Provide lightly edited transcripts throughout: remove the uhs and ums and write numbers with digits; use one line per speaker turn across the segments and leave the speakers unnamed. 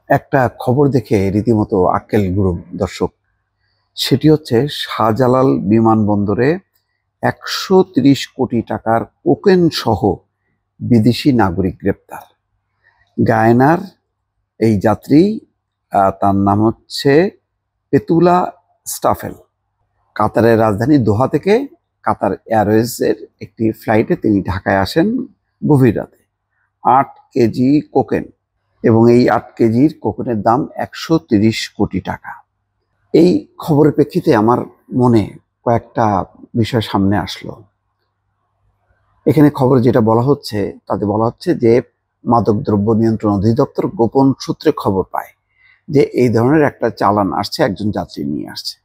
একটা খবর দেখে রীতিমতো আক্কেল গ্রুপ দর্শক। সেটি হচ্ছে শাহজালাল বিমানবন্দরে 130 কোটি টাকার কোকেন সহ বিদেশি নাগরিক গ্রেপ্তার। গায়নার এই যাত্রী, তার নাম হচ্ছে পেতুলা স্টাফেল। কাতারের রাজধানী দোহা থেকে কাতার এয়ারওয়েজের একটি ফ্লাইটে তিনি ঢাকায় আসেন গভীর রাতে। 8 কেজি কোকেন, এবং এই 8 কেজির কোকেনের দাম 130 কোটি টাকা। এই খবরের প্রেক্ষিতে আমার মনে কয়েকটা বিষয় সামনে আসলো। এখানে খবর যেটা বলা হচ্ছে, তাতে বলা হচ্ছে যে মাদকদ্রব্য নিয়ন্ত্রণ অধিদপ্তর গোপন সূত্রে খবর পায় যে এই ধরনের একটা চালান আসছে, একজন যাত্রী নিয়ে আসছে।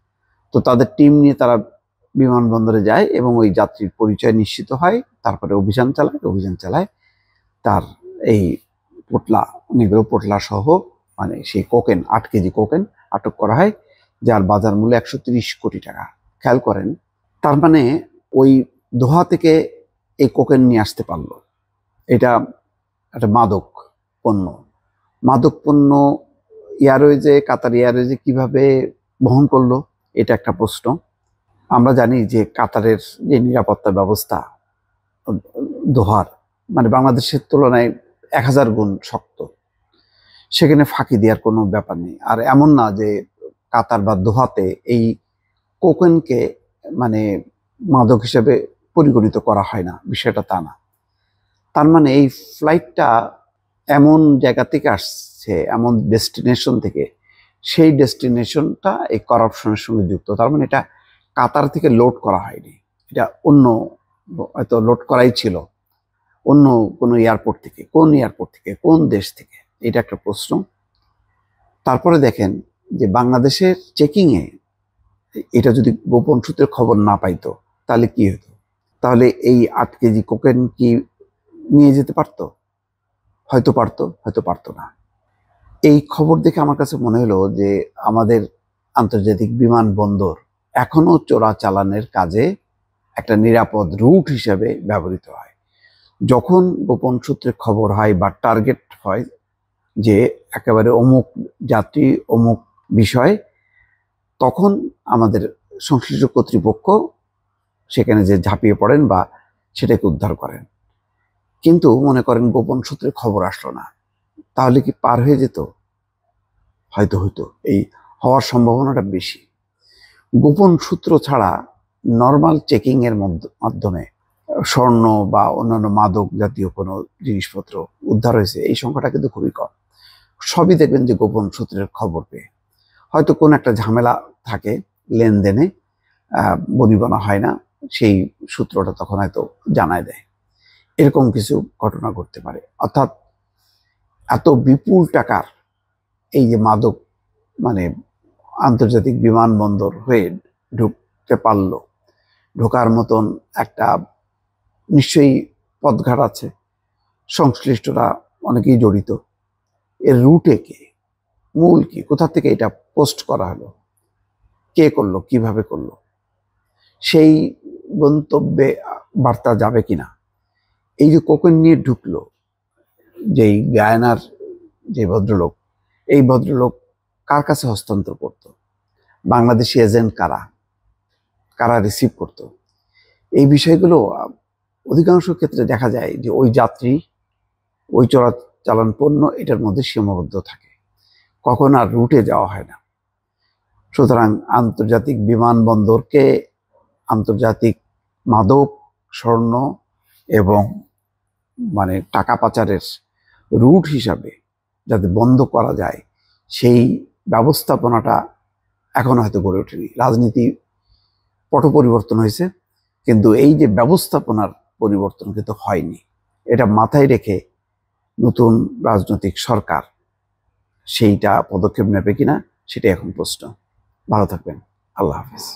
তো তাদের টিম নিয়ে তারা বিমানবন্দরে যায় এবং ওই যাত্রীর পরিচয় নিশ্চিত হয়। তারপরে অভিযান চালায় তার এই পোটলা সহ মানে সেই কোকেন 8 কেজি কোকেন আটক করা হয়, যার বাজার মূল্য 130 কোটি টাকা। খেয়াল করেন, তার মানে ওই দোহা থেকে এই কোকেন নিয়ে আসতে পারলো। এটা একটা মাদক পণ্য কাতার এয়ারওয়েজে কিভাবে বহন করলো, এটা একটা প্রশ্ন। আমরা জানি যে কাতারের যে নিরাপত্তা ব্যবস্থা দোহার মানে বাংলাদেশের তুলনায় 1000 গুণ শক্ত। সেখানে ফাঁকি দেওয়ার কোনো ব্যাপার নেই। আর এমন না যে কাতার বা দোহাতে এই কোকেনকে মানে মাদক হিসেবে পরিগণিত করা হয় না, বিষয়টা তা না। তার মানে এই ফ্লাইটটা এমন জায়গা থেকে আসছে, এমন ডেস্টিনেশন থেকে, সেই ডেস্টিনেশনটা এই করাপশনের সঙ্গে যুক্ত। তার মানে এটা কাতার থেকে লোড করা হয়নি, এটা অন্য হয়তো লোড করাই ছিল অন্য কোনো এয়ারপোর্ট থেকে। কোন এয়ারপোর্ট থেকে, কোন দেশ থেকে, এটা একটা প্রশ্ন। তারপরে দেখেন যে বাংলাদেশের চেকিংয়ে এটা যদি গোপন সূত্রের খবর না পাইতো তাহলে কি হতো? তাহলে এই 8 কেজি কোকেন কি নিয়ে যেতে পারতো? হয়তো পারতো, হয়তো পারতো না। এই খবর দেখে আমার কাছে মনে হলো যে আমাদের আন্তর্জাতিক বিমানবন্দর এখনো চোরাচালানের কাজে একটা নিরাপদ রুট হিসেবে ব্যবহৃত হয়। যখন গোপন সূত্রে খবর হয় বা টার্গেট হয় যে একেবারে অমুক যাত্রী অমুক বিষয়, তখন আমাদের সংশ্লিষ্ট কর্তৃপক্ষ সেখানে যে ঝাঁপিয়ে পড়েন বা সেটাকে উদ্ধার করেন। কিন্তু মনে করেন গোপন সূত্রে খবর আসলো না, তাহলে কি পার হয়ে যেত? হয়তো হতো, এই হওয়ার সম্ভাবনাটা বেশি। গোপন সূত্র ছাড়া নর্মাল চেকিং এর মাধ্যমে স্বর্ণ বা অন্যান্য মাদক জাতীয় কোনো জিনিসপত্র উদ্ধার হয়েছে, এই সংখ্যাটা কিন্তু খুবই কম। সবই দেখবেন যে গোপন সূত্রের খবর পেয়ে। হয়তো কোন একটা ঝামেলা থাকে লেনদেনে, বনিবনা হয় না, সেই সূত্রটা তখন হয়তো জানায় দেয়। এরকম কিছু ঘটনা ঘটতে পারে। অর্থাৎ এত বিপুল টাকার এই যে মাদক মানে আন্তর্জাতিক বিমানবন্দর হয়ে ঢুকতে পারলো, ঢোকার মতন একটা নিশ্চয়ই পথঘাট আছে, সংশ্লিষ্টরা অনেকেই জড়িত। এর রুটে কে, মূল কি, কোথা থেকে এটা পোস্ট করা হলো, কে করলো, কিভাবে করলো, সেই গন্তব্যে বার্তা যাবে কিনা। এই যে কোকেন নিয়ে ঢুকলো যেই গায়নার যে ভদ্রলোক, এই ভদ্রলোক কার কাছে হস্তান্তর করত? বাংলাদেশি এজেন্ট কারা রিসিভ করত? এই বিষয়গুলো অধিকাংশ ক্ষেত্রে দেখা যায় যে ওই যাত্রী, ওই চোরাচালান পণ্য এটার মধ্যে সীমাবদ্ধ থাকে, কখন আর রুটে যাওয়া হয় না। সুতরাং আন্তর্জাতিক বিমানবন্দরকে আন্তর্জাতিক মাদক, স্বর্ণ এবং মানে টাকা পাচারের রুট হিসাবে যাতে বন্ধ করা যায়, সেই ব্যবস্থাপনাটা এখন হয়তো গড়ে ওঠেনি। রাজনীতি পট পরিবর্তন হয়েছে, কিন্তু এই যে ব্যবস্থাপনার পরিবর্তন কিন্তু হয়নি। এটা মাথায় রেখে নতুন রাজনৈতিক সরকার সেইটা পদক্ষেপ নেবে কিনা, সেটা এখন প্রশ্ন। ভালো থাকবেন। আল্লাহ হাফেজ।